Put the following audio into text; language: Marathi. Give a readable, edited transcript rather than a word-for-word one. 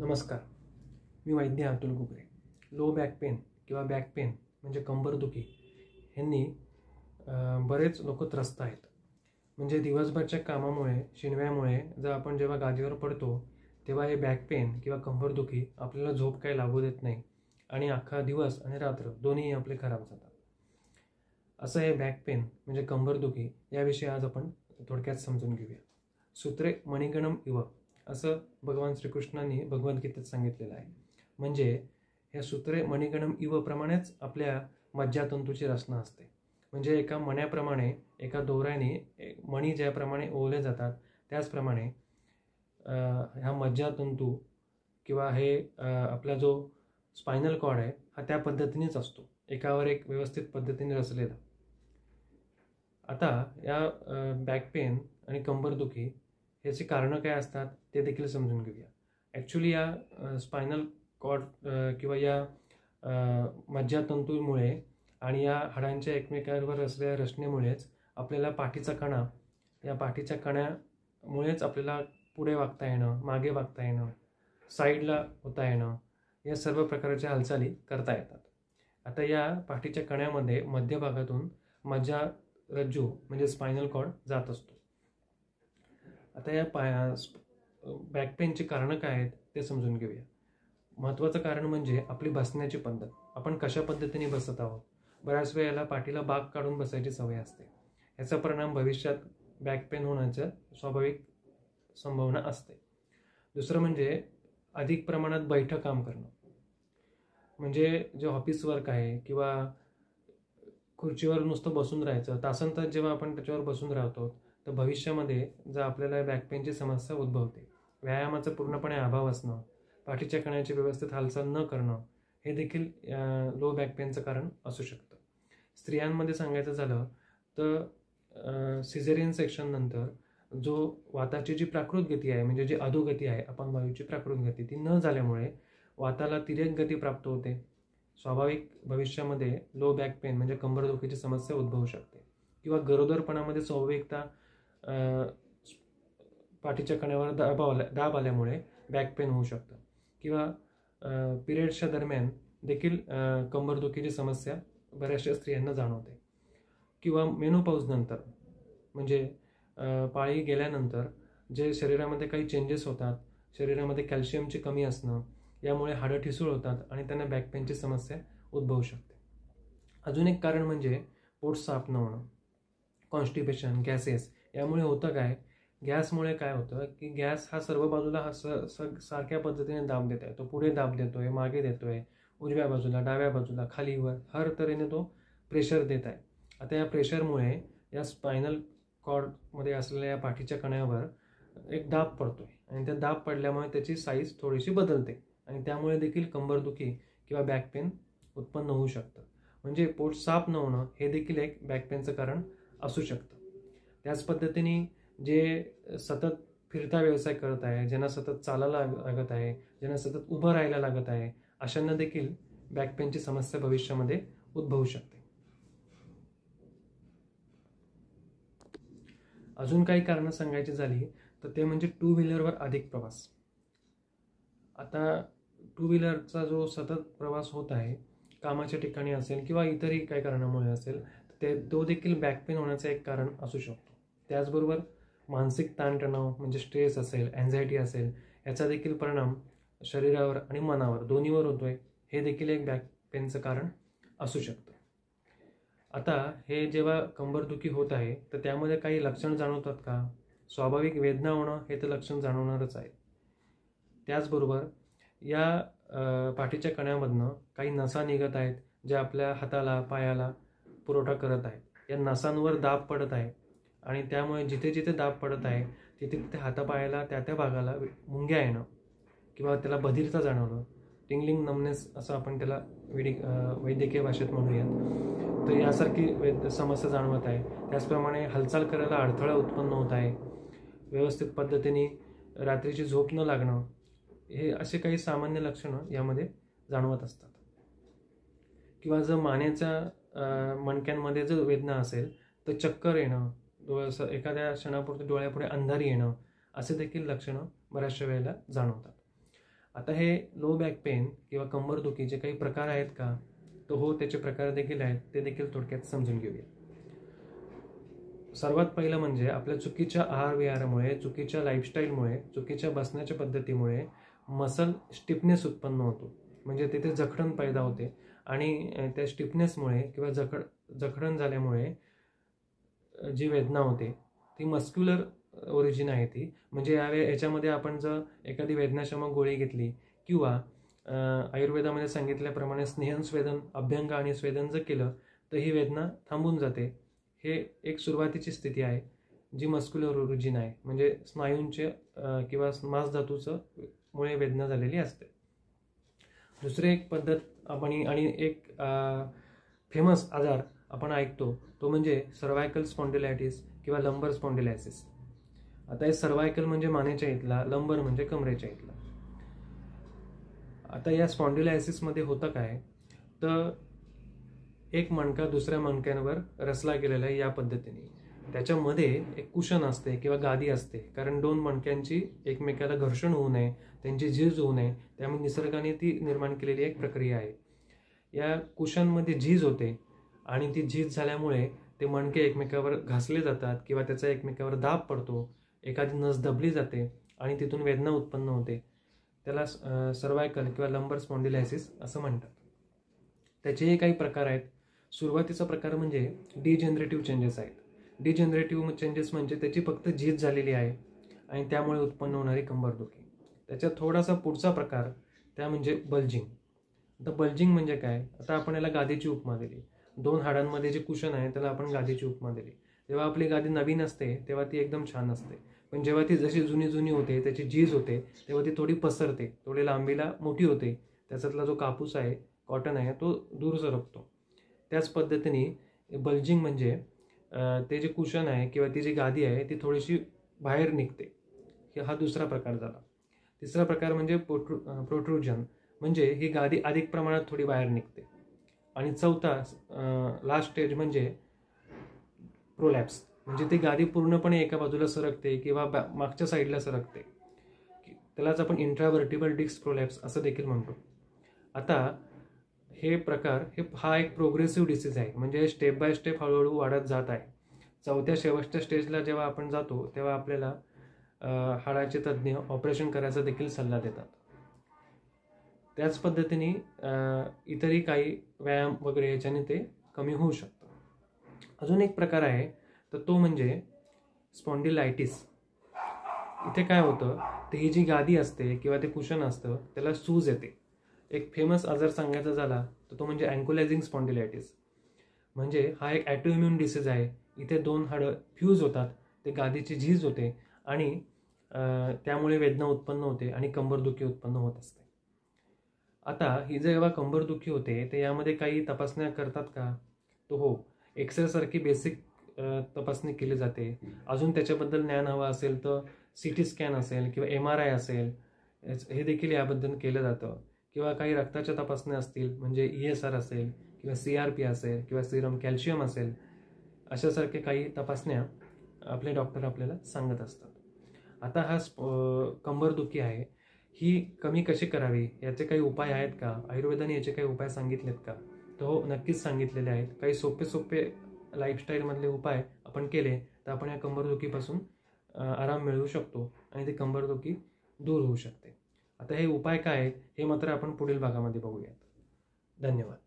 नमस्कार, मी वैद्य अतुल कुकरे. लो बॅक पेन किंवा बॅक पेन म्हणजे कंबरदुखी ह्यांनी बरेच लोक त्रस्त आहेत. म्हणजे दिवसभरच्या कामामुळे, शिणव्यामुळे आपण जेव्हा गादीवर पडतो तेव्हा हे बॅक पेन किंवा कंबरदुखी आपल्याला झोप काही लागू देत नाही आणि अख्खा दिवस आणि रात्र दोन्ही आपले खराब जातात. असं हे बॅक पेन म्हणजे कंबरदुखी याविषयी आज आपण थोडक्यात समजून घेऊया. सूत्रे मणिगणम इव असं भगवान श्रीकृष्णांनी भगवद्गीतेत सांगितलेलं आहे. म्हणजे या सूत्रे मणिगणम इव प्रमाणेच आपल्या मज्जातंतूची रचना असते. म्हणजे एका मण्याप्रमाणे, एका दोऱ्याने मणी ज्याप्रमाणे ओवले जातात त्याचप्रमाणे ह्या मज्जातंतू किंवा हे आपला जो स्पायनल कॉर्ड आहे हा त्या पद्धतीनेच असतो, एकावर एक व्यवस्थित पद्धतीने रचलेला. आता या बॅक पेन आणि कंबरदुखी ह्याची कारणं काय असतात ते देखील समजून घेऊया. ॲक्च्युली या स्पायनल कॉर्ड किंवा या मज्जातंतूमुळे आणि या हाडांच्या एकमेकांवर असलेल्या रचनेमुळेच आपल्याला पाठीचा कणा, या पाठीच्या कण्यामुळेच आपल्याला पुढे वागता येणं, मागे वागता येणं, साईडला होता येणं, या सर्व प्रकारच्या हालचाली करता येतात. आता या पाठीच्या कण्यामध्ये मध्यभागातून मज्जारज्जू म्हणजे स्पायनल कॉर्ड जात असतो. आता या बॅक पेनची कारणं काय आहेत ते समजून घेऊया. महत्त्वाचं कारण म्हणजे आपली बसण्याची पद्धत. आपण कशा पद्धतीने बसत आहोत. बऱ्याच वेळेला पाठीला बाक काढून बसायची सवय असते. याचा परिणाम भविष्यात बॅक पेन होण्याचं स्वाभाविक संभावना असते. दुसरं म्हणजे अधिक प्रमाणात बैठं काम करणं. म्हणजे जे ऑफिस वर्क आहे किंवा खुर्चीवर नुसतं बसून राहायचं, तासंतास जेव्हा आपण त्याच्यावर बसून राहतो तर भविष्यामध्ये जर आपल्याला बॅक पेनची समस्या उद्भवते. व्यायामाचा पूर्णपणे अभाव असणं, पाठीच्या कण्याची व्यवस्थित हालचाल न करणं हे देखील लो बॅक पेनचं कारण असू शकतं. स्त्रियांमध्ये सांगायचं झालं तर सिझेरियन सेक्शन नंतर जो वाताची जी प्राकृत गती आहे, म्हणजे जी अधोगती आहे आपण वायूची प्राकृत गती, ती न झाल्यामुळे वाताला तिर्यक गती प्राप्त होते. स्वाभाविक भविष्यामध्ये लो बॅक पेन म्हणजे कंबरदुखीची समस्या उद्भवू शकते. किंवा गरोदरपणामध्ये स्वाभाविकता पाठीच्या कण्यावर दाब आल्यामुळे बॅक पेन होऊ शकतं. किंवा पिरियड्सच्या दरम्यान देखील कंबरदुखीची समस्या बऱ्याचशा स्त्रियांना जाणवते. किंवा मेनोपॉज नंतर म्हणजे पाळी गेल्यानंतर जे शरीरामध्ये काही चेंजेस होतात, शरीरामध्ये कॅल्शियमची कमी असणं, यामुळे हाडं ठिसूळ होतात आणि त्यांना बॅक पेनची समस्या उद्भवू शकते. अजून एक कारण म्हणजे पोट साफ न होणं, कॉन्स्टिपेशन, गॅसेस. यामुळे होतं काय, गॅसमुळे काय होतं की गॅस हा सर्व बाजूला सारख्या पद्धतीने दाब देत आहे. तो पुढे दाब देतोय, मागे देतोय, उजव्या बाजूला, डाव्या बाजूला, खालीवर, हर तऱ्हेने तो प्रेशर देत आहे. आता या प्रेशरमुळे या स्पायनल कॉर्डमध्ये असलेल्या या पाठीच्या कण्यावर एक दाब पडतोय आणि त्या दाब पडल्यामुळे त्याची साईज थोडीशी बदलते आणि त्यामुळे देखील कंबरदुखी किंवा बॅक पेन उत्पन्न होऊ शकतं. म्हणजे पोट साफ न होणं हे देखील एक बॅक पेनचं कारण असू शकतं. त्याच पद्धतीने जे सतत फिरता व्यवसाय करत आहे, ज्यांना सतत चालायला लागत आहे, ज्यांना सतत उभं राहायला लागत आहे, अशांना देखील बॅक पेनची समस्या भविष्यामध्ये उद्भवू शकते. अजून काही कारणं सांगायची झाली तर ते म्हणजे टू व्हीलरवर अधिक प्रवास. आता टू व्हीलरचा जो सतत प्रवास होत आहे, कामाच्या ठिकाणी असेल किंवा इतरही काही कारणामुळे असेल, तो देखील बॅक पेन होण्याचं एक कारण असू शकतो. त्याचबरोबर मानसिक ताणतणाव म्हणजे स्ट्रेस असेल, अँझायटी असेल, याचा देखील परिणाम शरीरावर आणि मनावर दोन्हीवर होतोय. हे देखील एक बॅक पेनचं कारण असू शकतं. आता हे जेव्हा कंबरदुखी होत आहे तर त्यामध्ये काही लक्षण जाणवतात का? स्वाभाविक वेदना होणं हे तर लक्षण जाणवणारच आहे. त्याचबरोबर या पाठीच्या कण्यामधनं काही नसा निघत आहेत ज्या आपल्या हाताला, पायाला पुरवठा करत आहेत. या नसांवर दाब पडत आहे आणि त्यामुळे जिथे जिथे दाब पडत आहे तिथे तिथे हातापायाला, त्या भागाला मुंग्या येणं किंवा त्याला बधिरता जाणवणं, टिंगलिंग नमनेस असं आपण त्याला वैद्यकीय भाषेत म्हणूयात, तर यासारखी समस्या जाणवत आहे. त्याचप्रमाणे हालचाल करायला अडथळा उत्पन्न होत आहे, व्यवस्थित पद्धतीने रात्रीची झोप न लागणं, हे असे काही सामान्य लक्षणं यामध्ये जाणवत असतात. किंवा जर मानेच्या मणक्यांमध्ये जर वेदना असेल तर चक्कर येणं, एखाद्या क्षणापुरती डोळ्यापुढे अंधारी येणं, असे देखील लक्षणं बऱ्याचशा वेळेला जाणवतात. आता हे लो बॅक पेन किंवा कंबरदुखीचे काही प्रकार आहेत का, तर हो, त्याचे प्रकार देखील आहेत, ते देखील थोडक्यात समजून घेऊया. सर्वात पहिलं म्हणजे आपल्या चुकीच्या आहार विहारामुळे, चुकीच्या लाईफस्टाईलमुळे, चुकीच्या बसण्याच्या पद्धतीमुळे मसल स्टिफनेस उत्पन्न होतो. म्हणजे तिथे जखडण पैदा होते आणि त्या स्टिफनेसमुळे किंवा जखडण झाल्यामुळे जी वेदना होते ती मस्क्युलर ओरिजिन आहे ती. म्हणजे याच्यामध्ये आपण जर एखादी वेदनाशमक गोळी घेतली किंवा आयुर्वेदामध्ये सांगितल्याप्रमाणे स्नेहन स्वेदन अभ्यंग आणि स्वेदन जर केलं तर ही वेदना थांबून जाते. हे एक सुरुवातीची स्थिती आहे जी मस्क्युलर ओरिजिन आहे, म्हणजे स्नायूंचे किंवा मांसधातूचं मुळे वेदना झालेली असते. दुसरी एक पद्धत आपण आणि एक फेमस आजार आपण ऐकतो तो म्हणजे सर्वायकल स्पॉन्डिलायटिस किंवा लंबर स्पॉन्डिलायसिस. आता हे सर्वायकल म्हणजे मानेच्या इथला, लंबर म्हणजे कमरेच्या इथला. आता या स्पॉन्डिलायसिसमध्ये होतं काय, तर एक मणका दुसऱ्या मणक्यांवर रचला गेलेला आहे या पद्धतीने. त्याच्यामध्ये एक कुशन असते किंवा गादी असते, कारण दोन मणक्यांची एकमेकाला घर्षण होऊ नये, त्यांची झीज होऊ नये, त्यामुळे निसर्गाने ती निर्माण केलेली एक प्रक्रिया आहे. या कुशनमध्ये झीज होते आणि ती झीज झाल्यामुळे ते मणके एकमेकावर घासले जातात किंवा त्याचा एकमेकावर दाब पडतो, एखादी नस दबली जाते आणि तिथून वेदना उत्पन्न होते. त्याला सर्वायकल किंवा लंबर स्पॉन्डिलायसिस असं म्हणतात. त्याचेही काही प्रकार आहेत. सुरुवातीचा प्रकार म्हणजे डिजेनरेटिव्ह चेंजेस आहेत. डिजेनरेटिव्ह चेंजेस म्हणजे त्याची फक्त झीज झालेली आहे आणि त्यामुळे उत्पन्न होणारी कंबरदुखी. त्याच्यात थोडासा पुढचा प्रकार त्या म्हणजे बल्जिंग. आता बल्जिंग म्हणजे काय, आता आपण याला गादीची उपमा दिली. दोन हाडांमध्ये जे कुशन आहे त्याला आपण गादीची उपमा दिली. जेव्हा आपली गादी नवीन असते तेव्हा ती एकदम छान असते, पण जेव्हा ती जशी जुनी होते, त्याची झीज होते, तेव्हा ती थोडी पसरते, थोडी लांबीला मोठी होते, त्याच्यातला जो कापूस आहे, कॉटन आहे, तो दूर सरकतो. त्याच पद्धतीने बल्जिंग म्हणजे ते जे कुशन आहे किंवा ती जी गादी आहे ती थोडीशी बाहेर निघते. हा दुसरा प्रकार झाला. तिसरा प्रकार म्हणजे प्रोट्रुजन, म्हणजे ही गादी अधिक प्रमाणात थोडी बाहेर निघते. आणि चौथा लास्ट स्टेज म्हणजे प्रोलॅप्स, म्हणजे ती गादी पूर्णपणे एका बाजूला सरकते किंवा मागच्या साईडला सरकते. त्यालाच आपण इंट्राव्हर्टिबल डिस्क प्रोलॅप्स असं देखील म्हणतो. आता हे प्रकार हा एक प्रोग्रेसिव्ह डिसीज आहे, म्हणजे स्टेप बाय स्टेप हळूहळू वाढत जात आहे. चौथ्या शेवटच्या स्टेजला जेव्हा आपण जातो तेव्हा आपल्याला हाडाचे तज्ज्ञ ऑपरेशन करायचा देखील सल्ला देतात. त्याच पद्धतीने इतरही काही व्यायाम वगैरे याच्याने ते कमी होऊ शकतं. अजून एक प्रकार आहे तर तो म्हणजे स्पॉन्डिलायटिस. इथे काय होतं, तर ही जी गादी असते किंवा ते कुशन असतं त्याला सूज येते. एक फेमस आजार सांगायचा झाला तर तो म्हणजे अँकोलायझिंग स्पॉन्डिलायटिस. म्हणजे हा एक ॲटोइम्युन डिसीज आहे. इथे दोन हाडं फ्यूज होतात, ते गादीची झीज होते आणि त्यामुळे वेदना उत्पन्न होते आणि कंबरदुखी उत्पन्न होत असते. आता ही जेव्हा कंबरदुखी होते तर यामध्ये काही तपासण्या करतात का, तो हो, एक्सरेसारखी बेसिक तपासणी केली जाते. अजून त्याच्याबद्दल ज्ञान हवं असेल तर CT स्कॅन असेल किंवा MRI असेल, हे देखील याबद्दल केलं जातं. किंवा काही रक्ताच्या तपासण्या असतील, म्हणजे ESR असेल किंवा CRP असेल किंवा सिरम कॅल्शियम असेल, अशासारखे काही तपासण्या आपले डॉक्टर आपल्याला सांगत असतात. आता हा कंबरदुखी आहे ही कमी कशी करावी, याचे काही उपाय आहेत का, आयुर्वेदाने याचे काही उपाय सांगितलेत का, तर हो, नक्कीच सांगितलेले आहेत. काही सोपे लाईफस्टाईलमधले उपाय आपण केले तर आपण या कंबरदुखीपासून आराम मिळवू शकतो आणि ती कंबरदुखी दूर होऊ शकते. आता हे उपाय काय आहेत हे मात्र आपण पुढील भागामध्ये बघूयात. धन्यवाद.